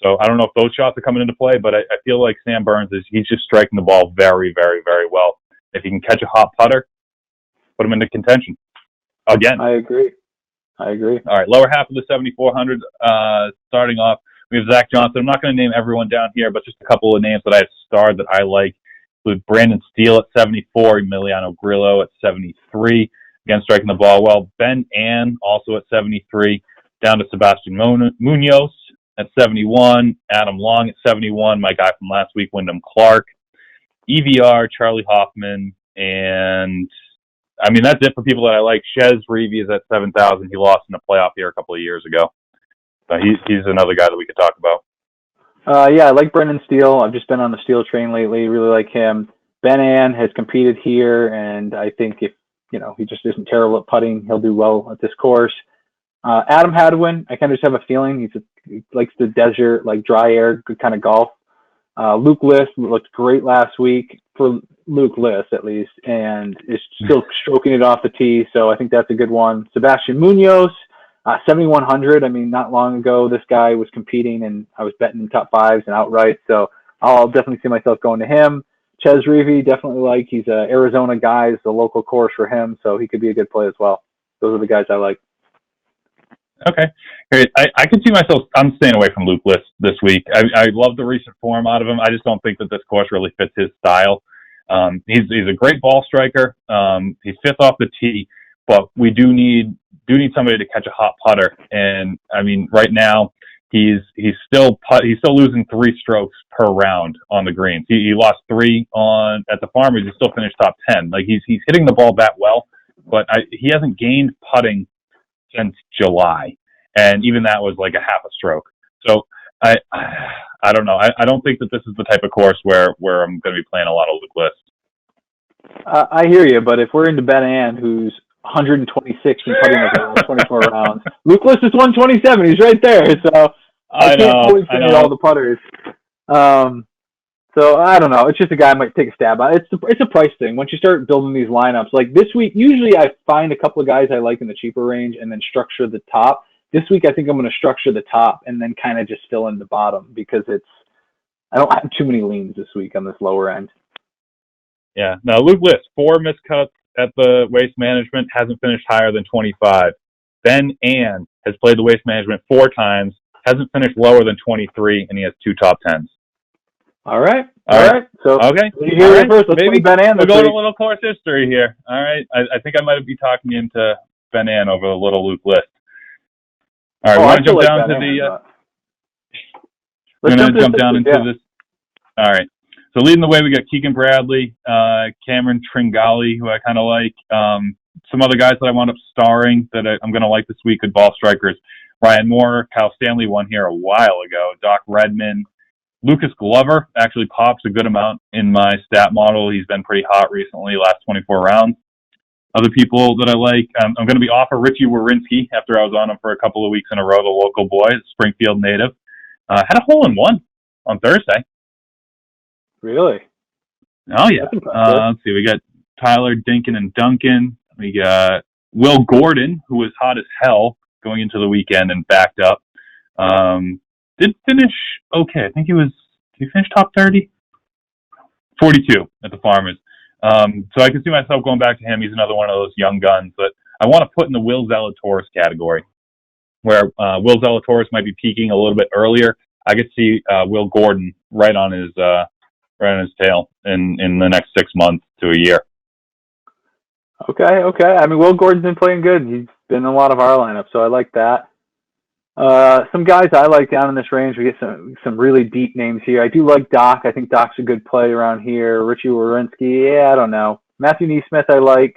So I don't know if those shots are coming into play, but I feel like Sam Burns he's just striking the ball very, very, very well. If he can catch a hot putter, put him into contention again. I agree. All right, lower half of the 7,400. Starting off, we have Zach Johnson. I'm not going to name everyone down here, but just a couple of names that I have starred that I like. With Brandon Steele at 74, Emiliano Grillo at 73. Again, striking the ball well. Ben Ann also at 73. Down to Sebastian Munoz at 71. Adam Long at 71. My guy from last week, Wyndham Clark. EVR, Charlie Hoffman. And, I mean, that's it for people that I like. Chez Reavie is at 7,000. He lost in the playoff here a couple of years ago. So he's another guy that we could talk about. Yeah, I like Brendan Steele. I've just been on the Steele train lately. Really like him. Ben Ann has competed here, and I think if he just isn't terrible at putting, he'll do well at this course. Adam Hadwin, I kind of just have a feeling he likes the desert, like dry air, good kind of golf. Luke List looked great last week for Luke List at least, and is still stroking it off the tee. So I think that's a good one. Sebastian Munoz. 7,100. I mean, not long ago, this guy was competing, and I was betting top fives and outright. So I'll definitely see myself going to him. Chez Reavie, definitely like. He's an Arizona guy. It's a local course for him, so he could be a good play as well. Those are the guys I like. Okay, great. I can see myself. I'm staying away from Luke List this week. I love the recent form out of him. I just don't think that this course really fits his style. He's a great ball striker. He's fifth off the tee, but we do need somebody to catch a hot putter. And I mean, right now he's still losing 3 strokes per round on the greens. He lost 3 at the Farmers. He still finished top 10. Like he's hitting the ball that well, but he hasn't gained putting since July, and even that was like a half a stroke. So I don't know. I don't think that this is the type of course where I'm going to be playing a lot of Luke List. I hear you, but if we're into Ben Ann, who's 126 and putting over 24 rounds, Luke List is 127. He's right there. So I can't always finish all the putters. So I don't know. It's just a guy I might take a stab at. It's a price thing. Once you start building these lineups, like this week, usually I find a couple of guys I like in the cheaper range and then structure the top. This week, I think I'm going to structure the top and then kind of just fill in the bottom because I don't have too many leans this week on this lower end. Yeah. Now, Luke List, 4 miscuts at the Waste Management, hasn't finished higher than 25. Ben Ann has played the Waste Management 4 times, hasn't finished lower than 23, and he has 2 top 10s. All right. So okay. You hear it first. Let's maybe Ben Ann. We'll go to a little course history here. All right. I think I might be talking you into Ben Ann over a little Luke List. All right. We're going to jump down to the. We're going to jump down into this. All right. So leading the way, we got Keegan Bradley, Cameron Tringali, who I kind of like. Some other guys that I wound up starring that I'm going to like this week, good ball strikers. Ryan Moore, Kyle Stanley won here a while ago. Doc Redman. Lucas Glover actually pops a good amount in my stat model. He's been pretty hot recently, last 24 rounds. Other people that I like, I'm going to be off of Richie Warinsky after I was on him for a couple of weeks in a row, the local boy, Springfield native. Had a hole-in-one on Thursday. Really? Oh, yeah. Let's see. We got Tyler, Dinkin, and Duncan. We got Will Gordon, who was hot as hell going into the weekend and backed up. Did finish okay. I think did he finish top 30? 42 at the Farmers. So I can see myself going back to him. He's another one of those young guns that I want to put in the Will Zalatoris category, where Will Zalatoris might be peaking a little bit earlier. I could see Will Gordon right on his tail in the next 6 months to a year. Okay. I mean, Will Gordon's been playing good. He's been in a lot of our lineups, so I like that. Some guys I like down in this range. We get some really deep names here. I do like Doc. I think Doc's a good play around here. Richie Warinsky, I don't know. Matthew Neesmith I like.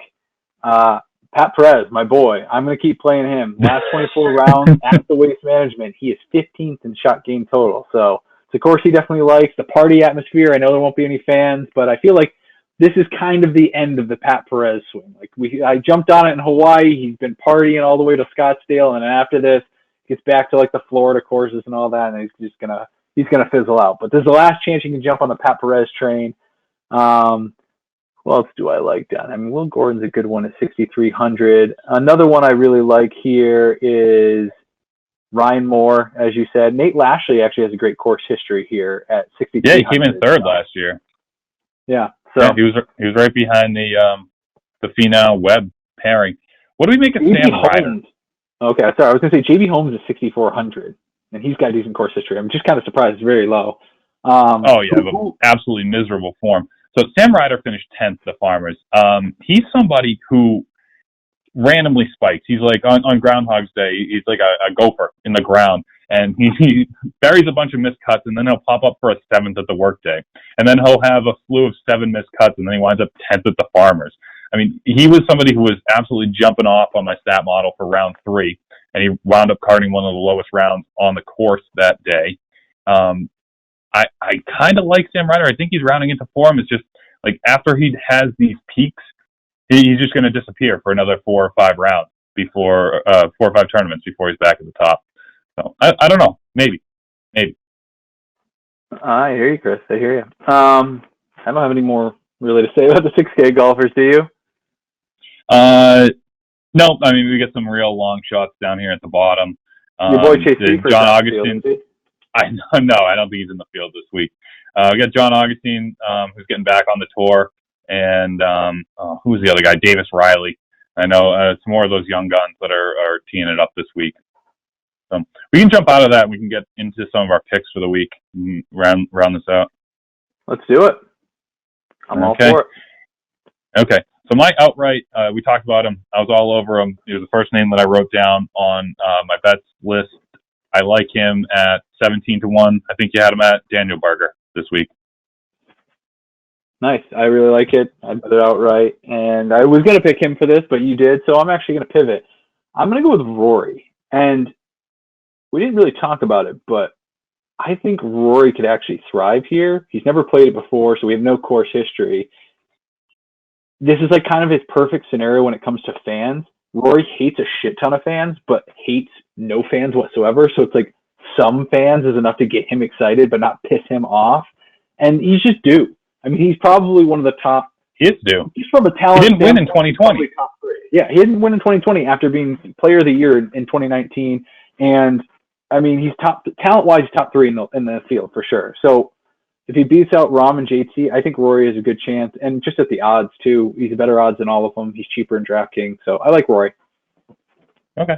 Pat Perez, my boy. I'm going to keep playing him. Last 24 rounds at the Waste Management, he is 15th in shot gain total. So it's a course he definitely likes. The party atmosphere, I know there won't be any fans, but I feel like this is kind of the end of the Pat Perez swing. Like I jumped on it in Hawaii. He's been partying all the way to Scottsdale, and then after this, gets back to like the Florida courses and all that, and he's gonna fizzle out. But this is the last chance you can jump on the Pat Perez train. What else do I like down? I mean, Will Gordon's a good one at 6,300. Another one I really like here is Ryan Moore, as you said. Nate Lashley actually has a great course history here at 6,300. Yeah, he came in third last year. Yeah, so yeah, he was right behind the Finau Webb pairing. What do we make of Sam Ryder? Okay, sorry, I was gonna say JB Holmes is 6,400, and he's got decent course history. I'm just kind of surprised it's very low. But absolutely miserable form. So Sam Ryder finished 10th at the Farmers. He's somebody who randomly spikes. He's like on Groundhog's Day, he's like a gopher in the ground, and he buries a bunch of missed cuts, and then he'll pop up for a 7th at the workday. And then he'll have a slew of 7 missed cuts, and then he winds up 10th at the Farmers. I mean, he was somebody who was absolutely jumping off on my stat model for round 3, and he wound up carding one of the lowest rounds on the course that day. I kind of like Sam Ryder. I think he's rounding into form. It's just like after he has these peaks, he's just going to disappear for another 4 or 5 rounds before 4 or 5 tournaments before he's back at the top. So I don't know. Maybe. I hear you, Chris. I hear you. I don't have any more really to say about the 6K golfers. Do you? No. I mean, we get some real long shots down here at the bottom. Your boy Chase Seifer, John Augustine. I don't think he's in the field this week. We got John Augustine, who's getting back on the tour, and who's the other guy? Davis Riley. I know it's more of those young guns that are teeing it up this week. So we can jump out of that and we can get into some of our picks for the week and round this out. Let's do it. I'm all for it. Okay. So my outright, we talked about him. I was all over him. He was the first name that I wrote down on my bets list. I like him at 17-1. I think you had him at Daniel Berger this week. Nice. I really like it. I bet it outright. And I was going to pick him for this, but you did. So I'm actually going to pivot. I'm going to go with Rory. And we didn't really talk about it, but I think Rory could actually thrive here. He's never played it before, so we have no course history. This is like kind of his perfect scenario when it comes to fans. Rory hates a shit ton of fans, but hates no fans whatsoever. So it's like some fans is enough to get him excited, but not piss him off. And he's just due. I mean, he's probably one of the top. He is due. He's from a talent. He didn't win in 2020. Yeah, he didn't win in 2020 after being Player of the Year in 2019. And I mean, he's talent-wise, top 3 in the field for sure. So if he beats out Rahm and JT, I think Rory has a good chance. And just at the odds too, he's a better odds than all of them. He's cheaper in DraftKings, so I like Rory. Okay,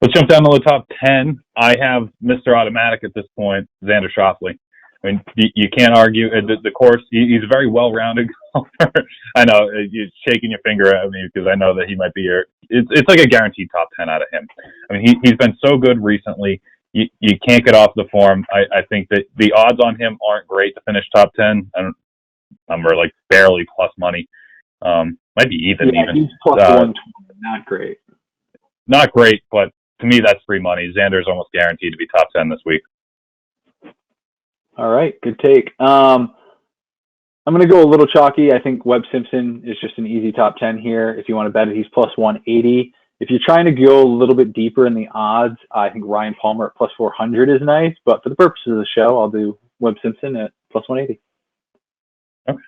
let's jump down to the top 10. I have Mr. Automatic at this point, Xander Schauffele. I mean, you can't argue the course. He's a very well-rounded golfer. I know you're shaking your finger at me because I know that he might be your. It's like a guaranteed top 10 out of him. I mean, he's been so good recently. You can't get off the form. I think that the odds on him aren't great to finish top 10. We're like barely plus money. Might be even. He's plus 120. Not great. Not great, but to me that's free money. Xander's almost guaranteed to be top 10 this week. All right, good take. I'm going to go a little chalky. I think Webb Simpson is just an easy top 10 here. If you want to bet it, he's plus 180. If you're trying to go a little bit deeper in the odds, I think Ryan Palmer at plus 400 is nice. But for the purposes of the show, I'll do Webb Simpson at plus 180. Okay,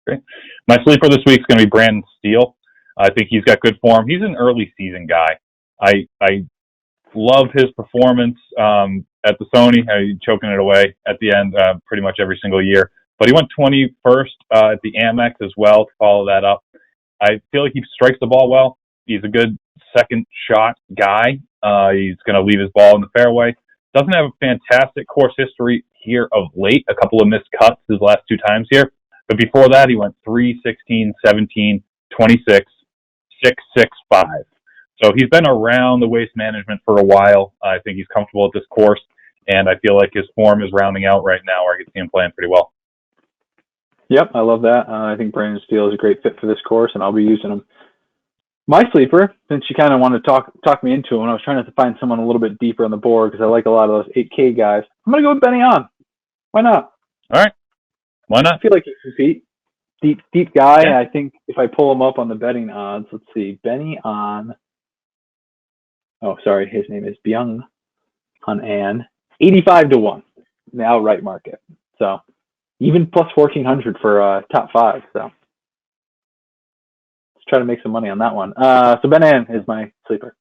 great. My sleeper this week is going to be Brandon Steele. I think he's got good form. He's an early season guy. I love his performance at the Sony, choking it away at the end pretty much every single year. But he went 21st at the Amex as well to follow that up. I feel like he strikes the ball well. He's a good second shot guy. He's going to leave his ball in the fairway. Doesn't have a fantastic course history here of late. A couple of missed cuts his last 2 times here. But before that, he went 3, 16, 17, 26, 6, 6, 5. So he's been around the Waste Management for a while. I think he's comfortable at this course, and I feel like his form is rounding out right now where I can see him playing pretty well. Yep, I love that. I think Brandon Steele is a great fit for this course, and I'll be using him. My sleeper, since you kind of wanted to talk me into it when I was trying to find someone a little bit deeper on the board because I like a lot of those 8K guys, I'm going to go with Benny On. Why not? All right. Why not? I feel like he can compete. Deep guy. Yeah. I think if I pull him up on the betting odds, let's see. Benny On. Oh, sorry. His name is Byung Han An. 85-1 in the outright market. So even plus 1,400 for top 5. So let's try to make some money on that one. So Ben An is my sleeper.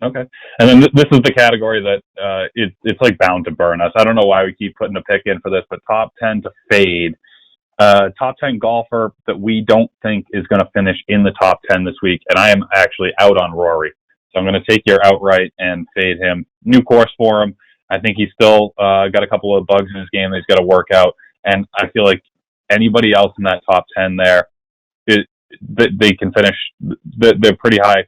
Okay. And then this is the category that it's like bound to burn us. I don't know why we keep putting a pick in for this, but top 10 to fade. Top 10 golfer that we don't think is going to finish in the top 10 this week. And I am actually out on Rory. So I'm going to take your outright and fade him. New course for him. I think he's still got a couple of bugs in his game that he's got to work out. And I feel like anybody else in that top 10 there, they can finish. They're pretty high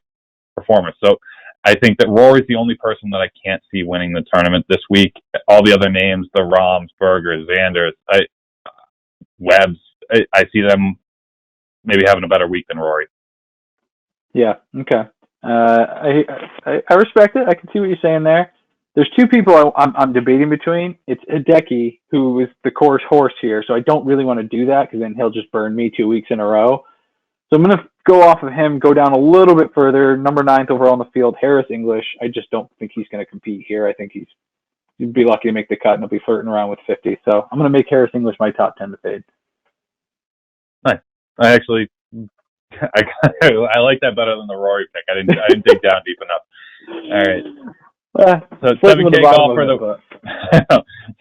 performers. So I think that Rory's the only person that I can't see winning the tournament this week. All the other names, the Rahms, Bergers, Xanders, Webbs, I see them maybe having a better week than Rory. Yeah, okay. I respect it. I can see what you're saying there. There's two people I'm debating between. It's Hideki, who is the course horse here, so I don't really want to do that because then he'll just burn me 2 weeks in a row. So I'm going to go off of him, go down a little bit further. Number 9th overall in the field, Harris English. I just don't think he's going to compete here. I think he'd be lucky to make the cut, and he'll be flirting around with 50. So I'm going to make Harris English my top 10 to fade. Nice. I actually, I like that better than the Rory pick. I didn't dig down deep enough. All right. So 7K golfer,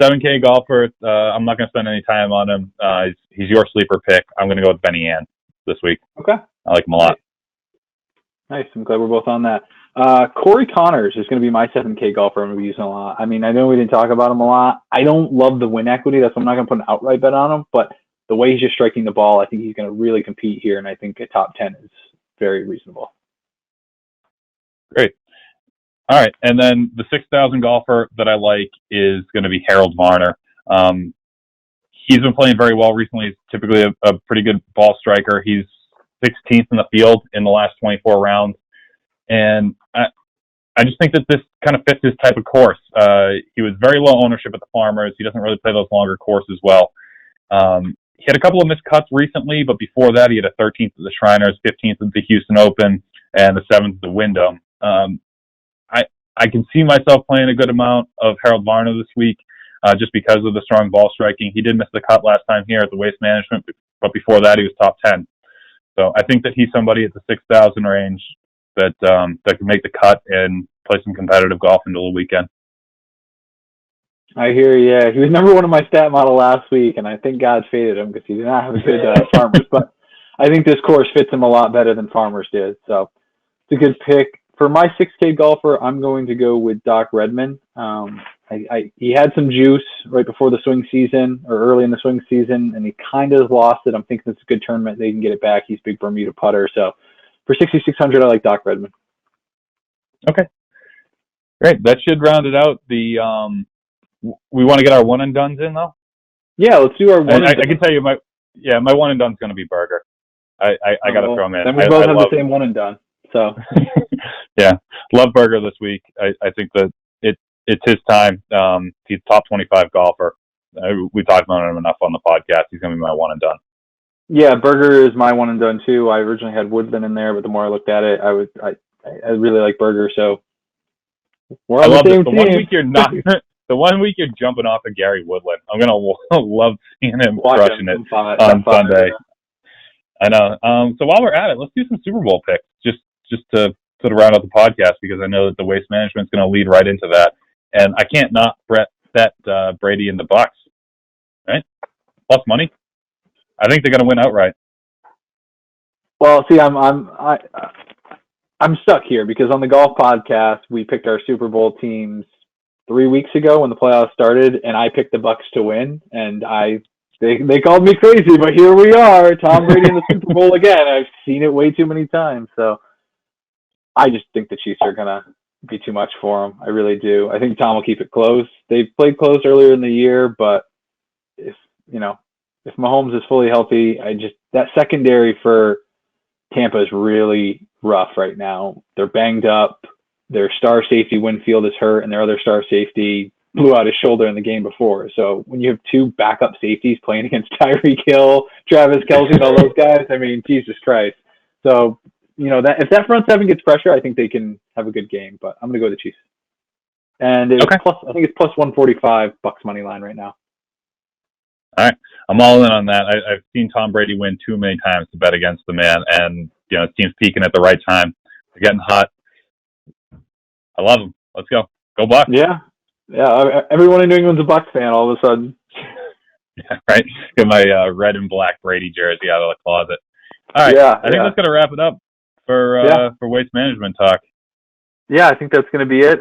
7K golfer. I'm not going to spend any time on him. He's your sleeper pick. I'm going to go with Benny An this week. Okay. I like him a lot. Nice. I'm glad we're both on that. Corey Connors is going to be my 7K golfer I'm going to be using a lot. I mean, I know we didn't talk about him a lot. I don't love the win equity. That's why I'm not going to put an outright bet on him. But the way he's just striking the ball, I think he's going to really compete here. And I think a top 10 is very reasonable. Great. All right. And then the 6,000 golfer that I like is going to be Harold Varner. He's been playing very well recently. He's typically a pretty good ball striker. He's 16th in the field in the last 24 rounds. And I just think that this kind of fits his type of course. He was very low ownership at the Farmers. He doesn't really play those longer courses well. He had a couple of missed cuts recently, but before that, he had a 13th at the Shriners, 15th at the Houston Open, and the 7th at the Wyndham. I can see myself playing a good amount of Harold Varner this week just because of the strong ball striking. He did miss the cut last time here at the Waste Management, but before that, he was top 10. So I think that he's somebody at the 6,000 range that can make the cut and play some competitive golf into the weekend. I hear you. Yeah. He was number 1 on my stat model last week, and I think God faded him because he did not have a good Farmers. But I think this course fits him a lot better than Farmers did. So it's a good pick. For my 6K golfer, I'm going to go with Doc Redman. He had some juice right before the swing season or early in the swing season, and he kind of lost it. I'm thinking it's a good tournament. They can get it back. He's a big Bermuda putter. So for 6,600, I like Doc Redman. Okay. Great. That should round it out. We want to get our one and dones in, though? Yeah, let's do our one and done. I can tell you my one and done's going to be Berger. I got to throw him in. Then we both have the same one and done. So yeah, love Berger this week. I think that it's his time. He's top 25 golfer. We talked about him enough on the podcast. He's going to be my one and done. Yeah, Berger is my one and done too. I originally had Woodland in there, but the more I looked at it, I really like Berger. So we're on the same team. 1 week you're not. The 1 week you're jumping off of Gary Woodland. I'm gonna love seeing him crushing it on Sunday. I know. So while we're at it, let's do some Super Bowl picks, just to sort of round out the podcast, because I know that the Waste Management's going to lead right into that, and I can't not bet Brady and the Bucks, right? Plus money. I think they're going to win outright. Well, see, I'm stuck here because on the golf podcast we picked our Super Bowl teams 3 weeks ago when the playoffs started, and I picked the Bucks to win, and they called me crazy, but here we are, Tom Brady in the Super Bowl again. I've seen it way too many times, so I just think the Chiefs are gonna be too much for him. I really do. I think Tom will keep it close. They played close earlier in the year, but if Mahomes is fully healthy, that secondary for Tampa is really rough right now. They're banged up. Their star safety Winfield is hurt, and their other star safety blew out his shoulder in the game before. So when you have two backup safeties playing against Tyreek Hill, Travis Kelce, and all those guys, I mean, Jesus Christ. So, that if that front seven gets pressure, I think they can have a good game. But I'm going to go with the Chiefs. And it's Okay. I think it's plus 145 Bucks money line right now. All right. I'm all in on that. I've seen Tom Brady win too many times to bet against the man, and his team's peaking at the right time. They're getting hot. I love them. Let's go. Go Bucks. Yeah. Everyone in New England's a Bucks fan all of a sudden. Yeah, right. Get my red and black Brady jersey out of the closet. All right. Yeah, I think that's gonna wrap it up for waste management talk. Yeah, I think that's going to be it.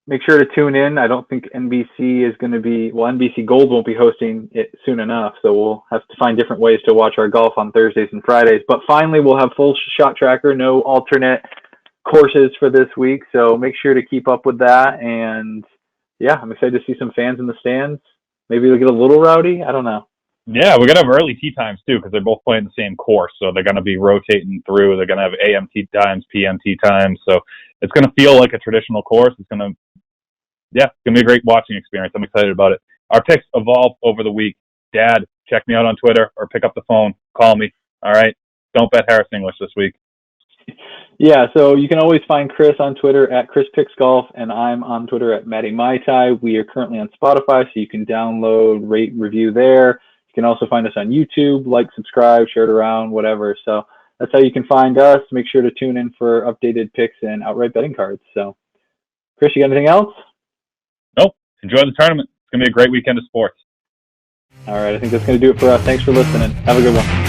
Make sure to tune in. I don't think NBC is going to be, NBC Gold won't be hosting it soon enough, so we'll have to find different ways to watch our golf on Thursdays and Fridays. But finally, we'll have full shot tracker, no alternate courses for this week, so make sure to keep up with that. And yeah, I'm excited to see some fans in the stands. Maybe they'll get a little rowdy. I don't know. Yeah, we're going to have early tee times, too, because they're both playing the same course. So they're going to be rotating through. They're going to have AM tee times, PM tee times. So it's going to feel like a traditional course. It's going to be a great watching experience. I'm excited about it. Our picks evolve over the week. Dad, check me out on Twitter or pick up the phone. Call me. All right? Don't bet Harris English this week. Yeah, so you can always find Chris on Twitter at ChrisPicksGolf, and I'm on Twitter at MattyMaitai. We are currently on Spotify, so you can download, rate, review there. You can also find us on YouTube, like, subscribe, share it around, whatever. So that's how you can find us. Make sure to tune in for updated picks and outright betting cards. So, Chris, you got anything else? Nope. Enjoy the tournament. It's going to be a great weekend of sports. All right, I think that's going to do it for us. Thanks for listening. Have a good one.